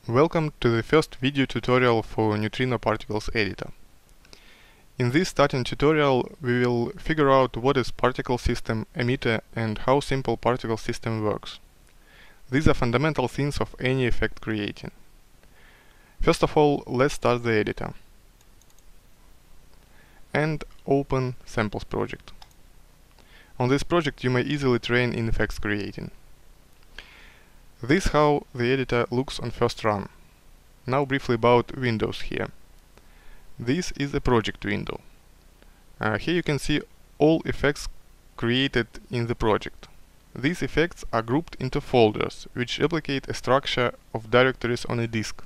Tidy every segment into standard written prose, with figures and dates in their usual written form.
Welcome to the first video tutorial for NeutrinoParticles Editor. In this starting tutorial we will figure out what is particle system, emitter, and how simple particle system works. These are fundamental things of any effect creating. First of all, let's start the editor and open samples project. On this project you may easily train in effects creating. This is how the editor looks on first run. Now briefly about windows here. This is a project window. Here you can see all effects created in the project. These effects are grouped into folders, which replicate a structure of directories on a disk.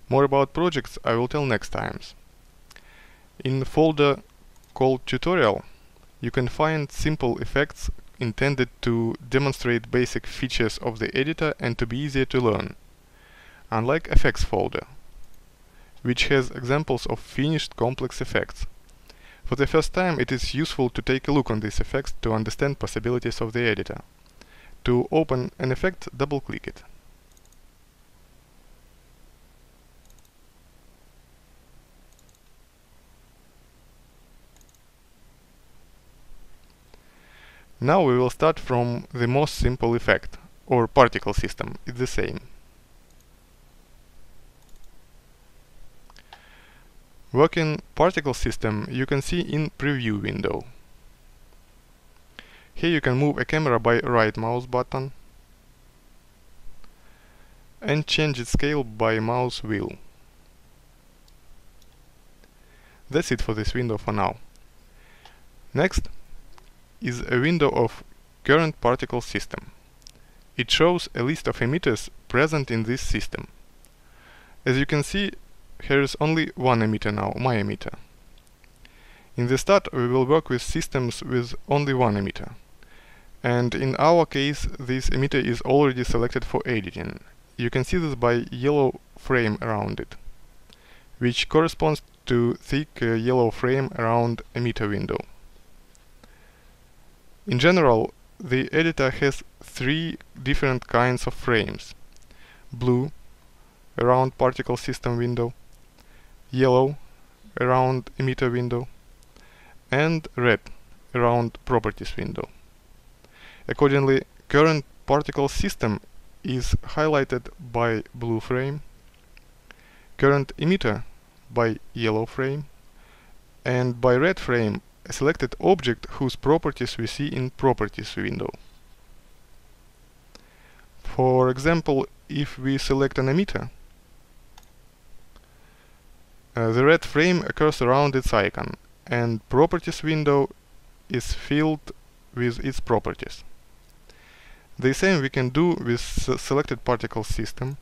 More about projects I will tell next times. In the folder called Tutorial, you can find simple effects intended to demonstrate basic features of the editor and to be easier to learn, unlike effects folder, which has examples of finished complex effects. For the first time it is useful to take a look on these effects to understand possibilities of the editor. To open an effect, double-click it. Now we will start from the most simple effect, or particle system. It's the same. Working particle system you can see in preview window. Here you can move a camera by right mouse button and change its scale by mouse wheel. That's it for this window for now. Next is a window of current particle system. It shows a list of emitters present in this system. As you can see, here is only one emitter now, my emitter. In the start we will work with systems with only one emitter. And in our case this emitter is already selected for editing. You can see this by yellow frame around it, which corresponds to thick yellow frame around emitter window. In general, the editor has three different kinds of frames: blue around particle system window, yellow around emitter window, and red around properties window. Accordingly, current particle system is highlighted by blue frame, current emitter by yellow frame, and by red frame a selected object whose properties we see in properties window. For example, if we select an emitter, the red frame occurs around its icon, and properties window is filled with its properties. The same we can do with selected particle system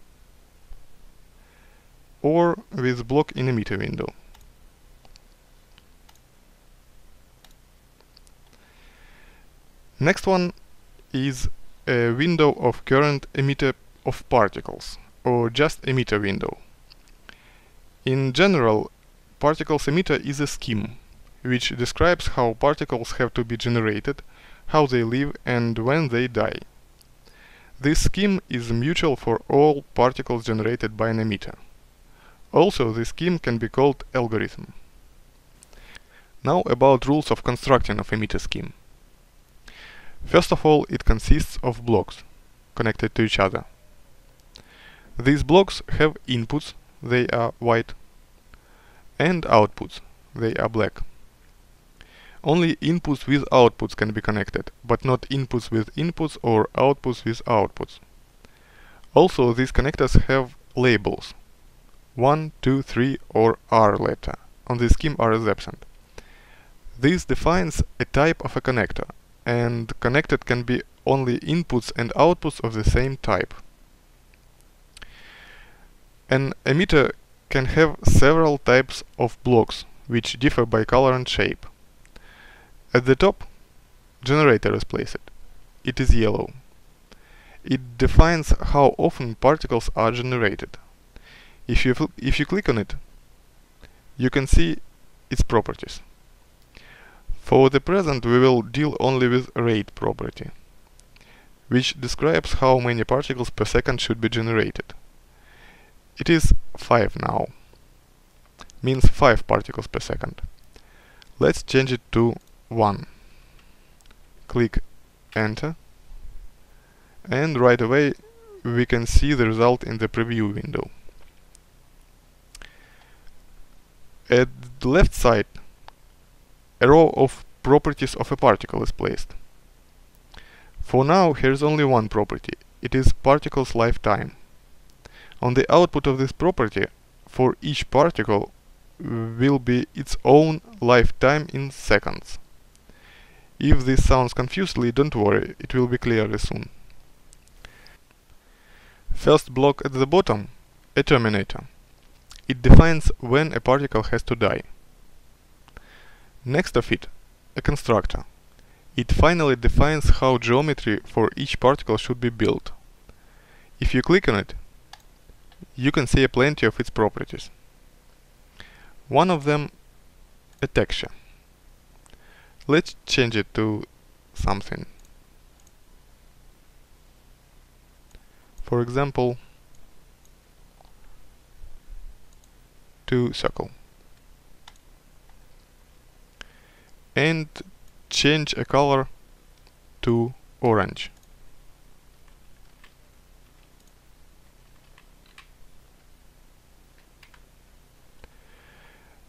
or with block in emitter window. Next one is a window of current emitter of particles, or just emitter window. In general, particles emitter is a scheme, which describes how particles have to be generated, how they live, and when they die. This scheme is mutual for all particles generated by an emitter. Also, this scheme can be called algorithm. Now about rules of constructing of emitter scheme. First of all, it consists of blocks connected to each other. These blocks have inputs, they are white, and outputs, they are black. Only inputs with outputs can be connected, but not inputs with inputs or outputs with outputs. Also, these connectors have labels 1, 2, 3 or R letter. On this scheme R is absent. This defines a type of a connector, and connected can be only inputs and outputs of the same type. An emitter can have several types of blocks, which differ by color and shape. At the top, generator is placed. It is yellow. It defines how often particles are generated. If you click on it, you can see its properties. For the present we will deal only with rate property, which describes how many particles per second should be generated. It is 5 now, means 5 particles per second. Let's change it to 1. Click Enter, and right away we can see the result in the preview window. At the left side, a row of properties of a particle is placed. For now, here's only one property. It is particle's lifetime. On the output of this property, for each particle will be its own lifetime in seconds. If this sounds confusingly, don't worry, it will be clear soon. First block at the bottom, a terminator. It defines when a particle has to die. Next of it, a constructor. It finally defines how geometry for each particle should be built. If you click on it, you can see plenty of its properties. One of them, a texture. Let's change it to something. For example, to circle. And change a color to orange.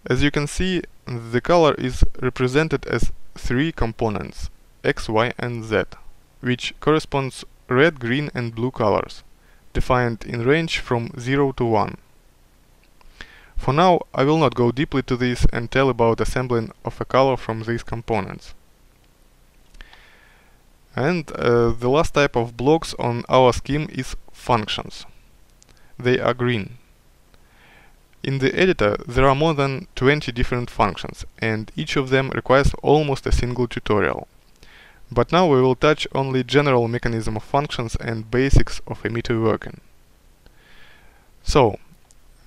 As you can see, the color is represented as 3 components, X, Y and Z, which corresponds red, green and blue colors, defined in range from 0 to 1. For now, I will not go deeply to this and tell about assembling of a color from these components. And the last type of blocks on our scheme is functions. They are green. In the editor there are more than 20 different functions, and each of them requires almost a single tutorial. But now we will touch only general mechanism of functions and basics of emitter working. So,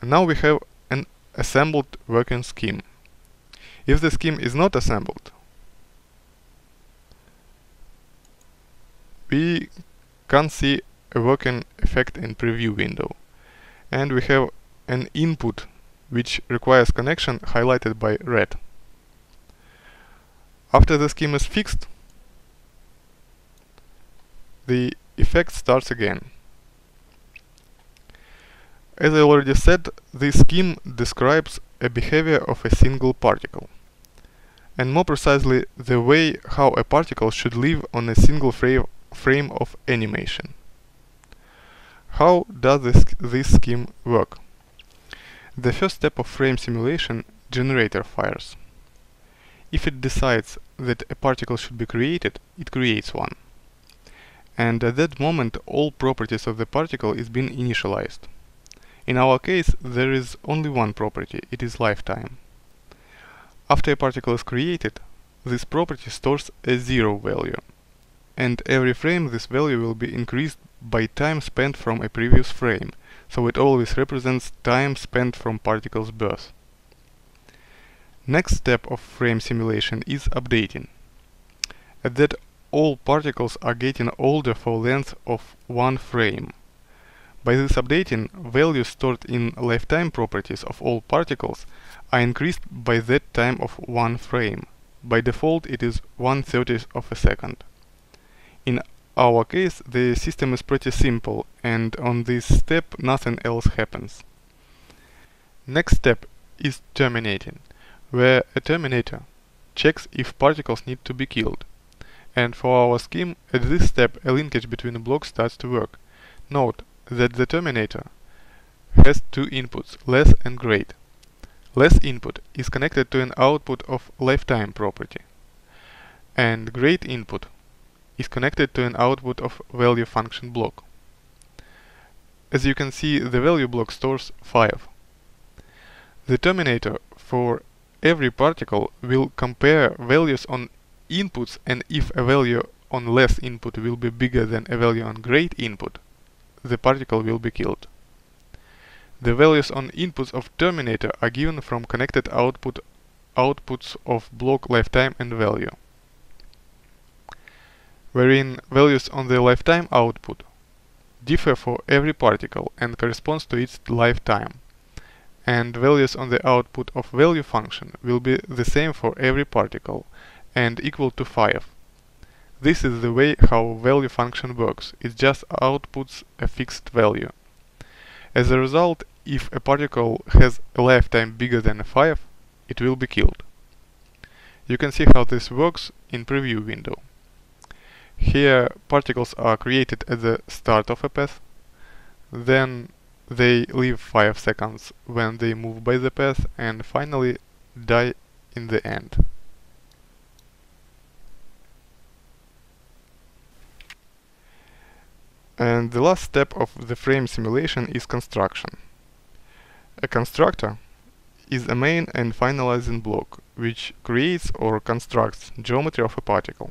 now we have an assembled working scheme. If the scheme is not assembled, we can see a working effect in preview window, and we have an input which requires connection highlighted by red. After the scheme is fixed, the effect starts again. As I already said, this scheme describes a behavior of a single particle, and more precisely the way how a particle should live on a single frame of animation. How does this scheme work? The first step of frame simulation, generator fires. If it decides that a particle should be created, it creates one. And at that moment all properties of the particle is being initialized. In our case there is only one property, it is lifetime. After a particle is created, this property stores a 0 value, and every frame this value will be increased by time spent from a previous frame, so it always represents time spent from particle's birth. Next step of frame simulation is updating. At that all particles are getting older for length of one frame. By this updating, values stored in lifetime properties of all particles are increased by that time of one frame. By default it is 1/30th of a second. In our case the system is pretty simple, and on this step nothing else happens. Next step is terminating, where a terminator checks if particles need to be killed. And for our scheme, at this step a linkage between the blocks starts to work. Note that the terminator has 2 inputs, less and great. Less input is connected to an output of lifetime property, and great input is connected to an output of value function block. As you can see, the value block stores 5. The terminator for every particle will compare values on inputs, and if a value on less input will be bigger than a value on great input, the particle will be killed. The values on inputs of terminator are given from connected outputs of block lifetime and value, wherein values on the lifetime output differ for every particle and corresponds to its lifetime, and values on the output of value function will be the same for every particle and equal to 5. This is the way how value function works. It just outputs a fixed value. As a result, if a particle has a lifetime bigger than 5, it will be killed. You can see how this works in preview window. Here particles are created at the start of a path, then they live 5 seconds when they move by the path, and finally die in the end. And the last step of the frame simulation is construction. A constructor is a main and finalizing block, which creates or constructs geometry of a particle.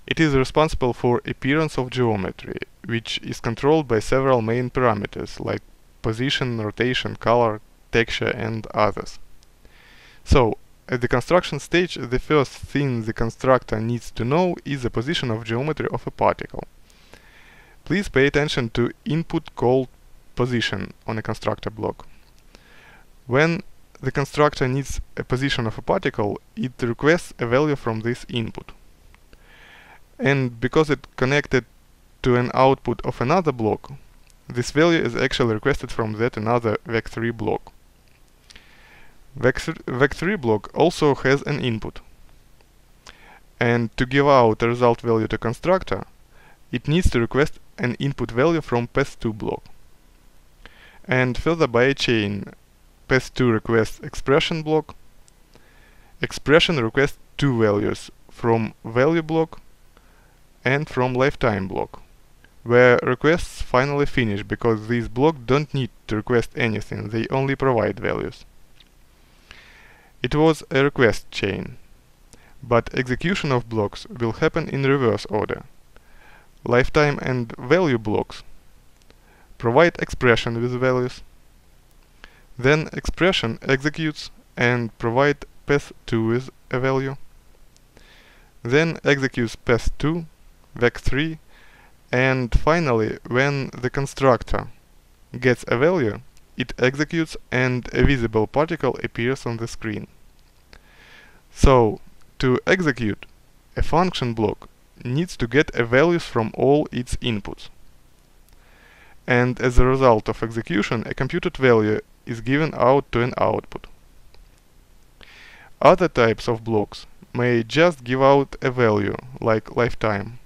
It is responsible for appearance of geometry, which is controlled by several main parameters like position, rotation, color, texture, and others. So, at the construction stage, the first thing the constructor needs to know is the position of geometry of a particle. Please pay attention to input called position on a constructor block. When the constructor needs a position of a particle, it requests a value from this input. And because it's connected to an output of another block, this value is actually requested from that another vec3 block. Vec3 block also has an input. And to give out a result value to constructor, it needs to request an input value from path2 block. And further by a chain, path2 requests expression block, expression requests two values from value block and from lifetime block, where requests finally finish because these blocks don't need to request anything, they only provide values. It was a request chain, but execution of blocks will happen in reverse order. Lifetime and value blocks provide expression with values. Then expression executes and provide path2 with a value. Then executes path2, vec3, and finally, when the constructor gets a value, it executes and a visible particle appears on the screen. So, to execute, a function block needs to get a values from all its inputs. And as a result of execution, a computed value is given out to an output. Other types of blocks may just give out a value, like lifetime,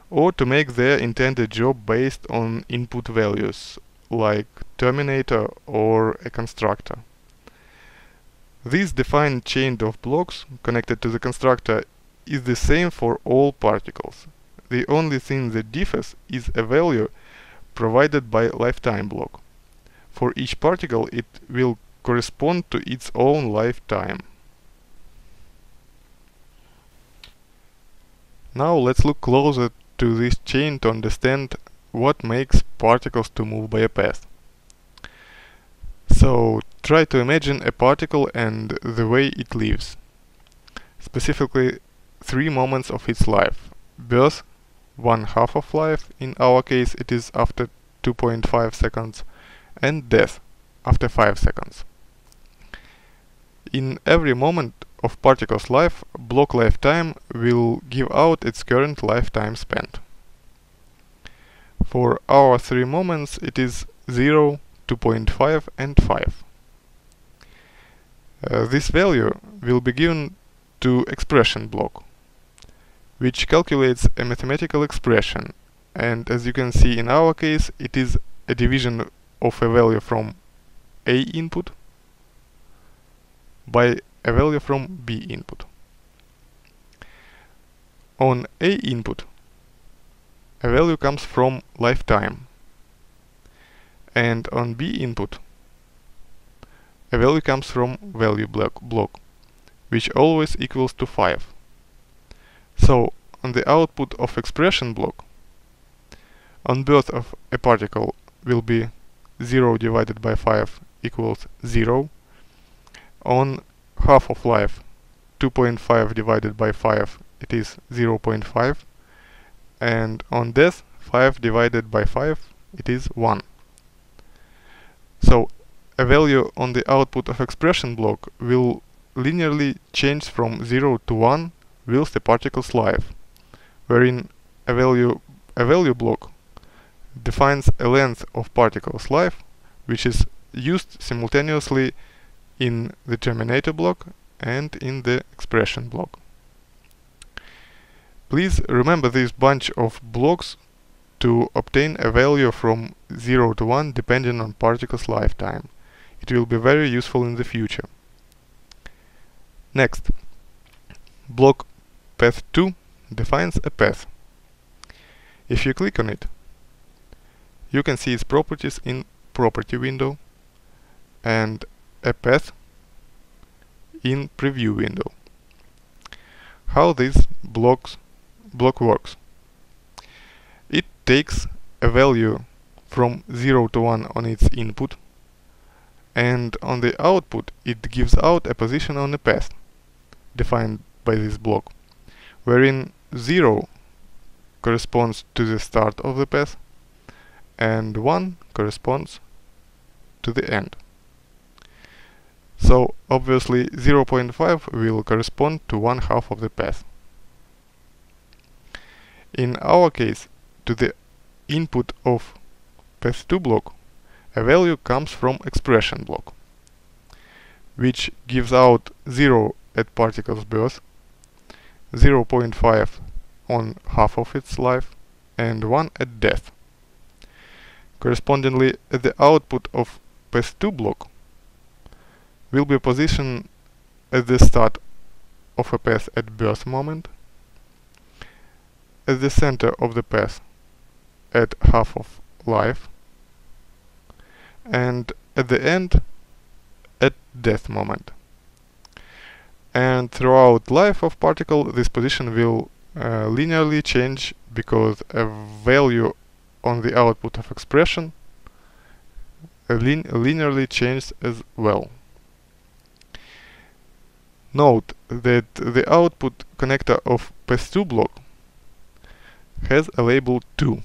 or to make their intended job based on input values, like terminator or a constructor. This defined chain of blocks connected to the constructor is the same for all particles. The only thing that differs is a value provided by lifetime block. For each particle, it will correspond to its own lifetime. Now let's look closer to this chain to understand what makes particles to move by a path. So try to imagine a particle and the way it lives. Specifically, 3 moments of its life: birth, 1/2 of life, in our case it is after 2.5 seconds, and death, after 5 seconds. In every moment of particle's life, block lifetime will give out its current lifetime spent. For our 3 moments it is 0, 2.5 and 5. This value will be given to expression block, which calculates a mathematical expression, and as you can see in our case it is a division of a value from A input by a value from B input. On A input, a value comes from lifetime, and on B input, a value comes from value block, which always equals to 5. So, on the output of expression block, on birth of a particle will be 0 divided by 5 equals 0. On half of life, 2.5 divided by 5, it is 0.5. And on death, 5 divided by 5, it is 1. So a value on the output of expression block will linearly change from 0 to 1 whilst the particle's life, wherein a value block defines a length of particle's life, which is used simultaneously in the terminator block and in the expression block. Please remember this bunch of blocks to obtain a value from 0 to 1 depending on particle's lifetime. It will be very useful in the future. Next, block path2 defines a path. If you click on it, you can see its properties in property window and a path in preview window. How this block works. It takes a value from 0 to 1 on its input, and on the output it gives out a position on a path defined by this block, wherein 0 corresponds to the start of the path and 1 corresponds to the end. So obviously 0.5 will correspond to 1/2 of the path. In our case, to the input of path2 block, a value comes from expression block, which gives out 0 at particle's birth, 0.5 on half of its life, and 1 at death. Correspondingly, at the output of path2 block will be positioned at the start of a path at birth moment, at the center of the path at half of life, and at the end at death moment. And throughout life of particle, this position will linearly change because a value on the output of expression linearly changes as well. Note that the output connector of path2 block has a label 2.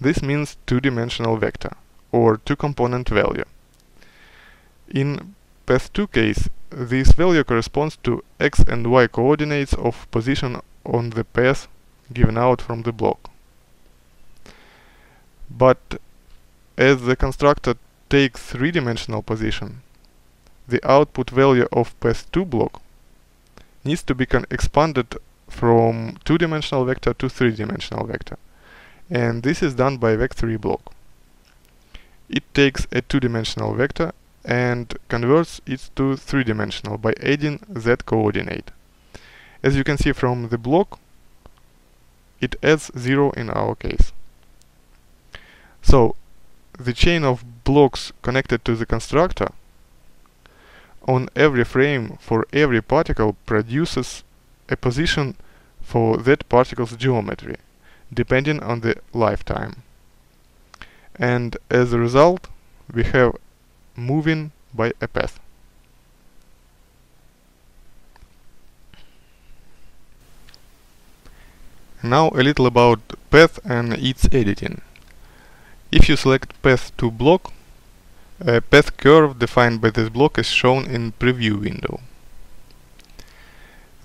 This means two-dimensional vector, or two-component value. In path2 case, this value corresponds to x and y coordinates of position on the path given out from the block. But as the constructor takes three-dimensional position, the output value of path2 block needs to be expanded from two-dimensional vector to three-dimensional vector, and this is done by vec3 block. It takes a two-dimensional vector and converts it to three-dimensional by adding z coordinate. As you can see from the block, it adds 0 in our case. So the chain of blocks connected to the constructor on every frame for every particle produces a position for that particle's geometry, depending on the lifetime. And as a result, we have moving by a path. Now a little about path and its editing. If you select path2 block, a path curve defined by this block is shown in preview window.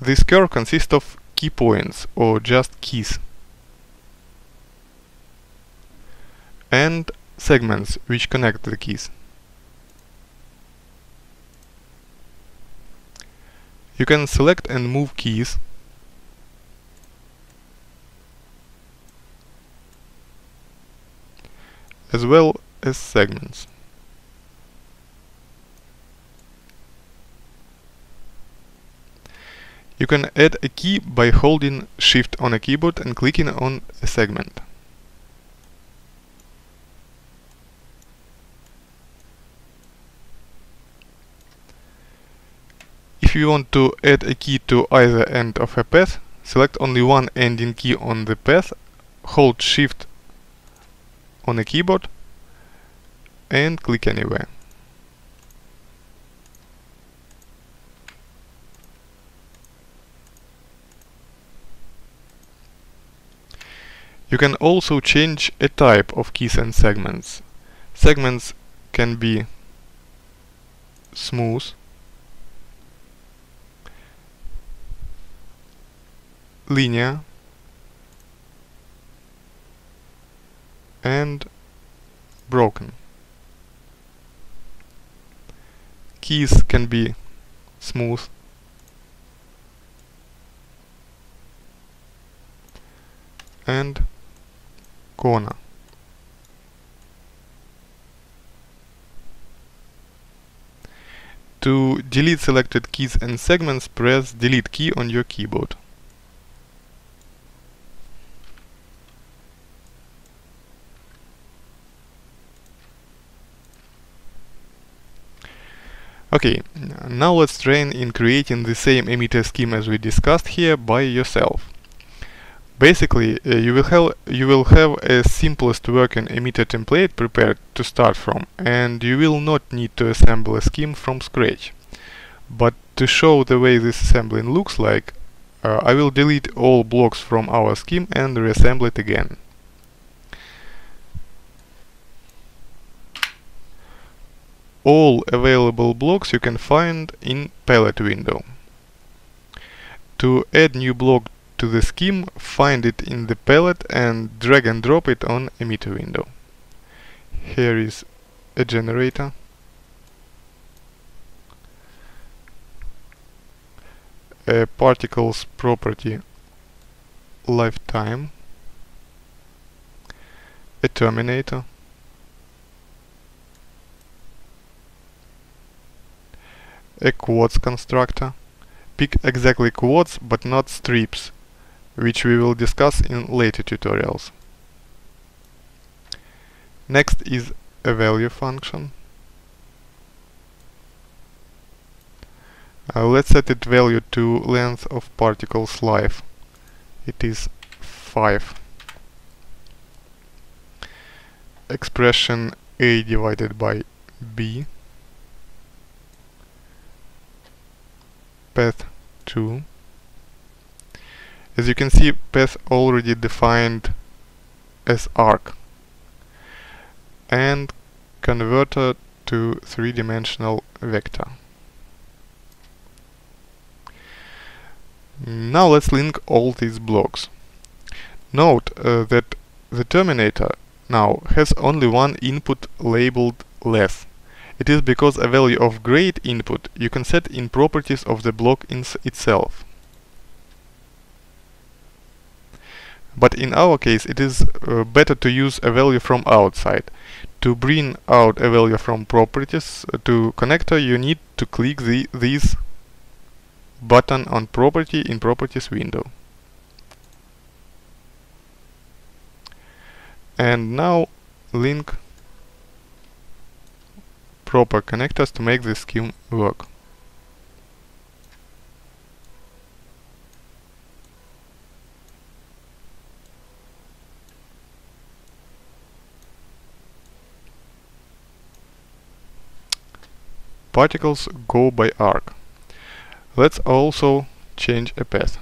This curve consists of key points, or just keys, and segments which connect the keys. You can select and move keys, as well as segments. You can add a key by holding Shift on a keyboard and clicking on a segment. If you want to add a key to either end of a path, select only one ending key on the path, hold Shift on a keyboard and click anywhere. You can also change a type of keys and segments. Segments can be smooth, linear, and broken. Keys can be smooth, and corner. To delete selected keys and segments, press Delete key on your keyboard. Okay, now let's train in creating the same emitter scheme as we discussed here by yourself. Basically, you will have a simplest working emitter template prepared to start from, and you will not need to assemble a scheme from scratch. But to show the way this assembling looks like, I will delete all blocks from our scheme and reassemble it again. All available blocks you can find in palette window. To add new block to the scheme, find it in the palette and drag and drop it on emitter window. Here is a generator, a particles property lifetime, a terminator, a quads constructor. Pick exactly quads but not strips, which we will discuss in later tutorials. Next is a value function. Let's set its value to length of particles life. It is 5. Expression a divided by b. Path 2. As you can see, path already defined as arc and converted to three-dimensional vector. Now let's link all these blocks. Note that the terminator now has only one input labeled less. It is because a value of grade input you can set in properties of the block itself. But in our case it is better to use a value from outside. To bring out a value from properties to connector, you need to click this button on property in properties window. And now link proper connectors to make this scheme work. Particles go by arc. Let's also change a path.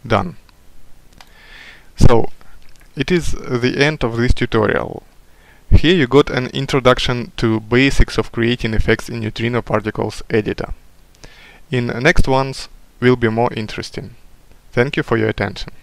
Done. So, it is the end of this tutorial. Here you got an introduction to basics of creating effects in NeutrinoParticles Editor. In next ones will be more interesting. Thank you for your attention.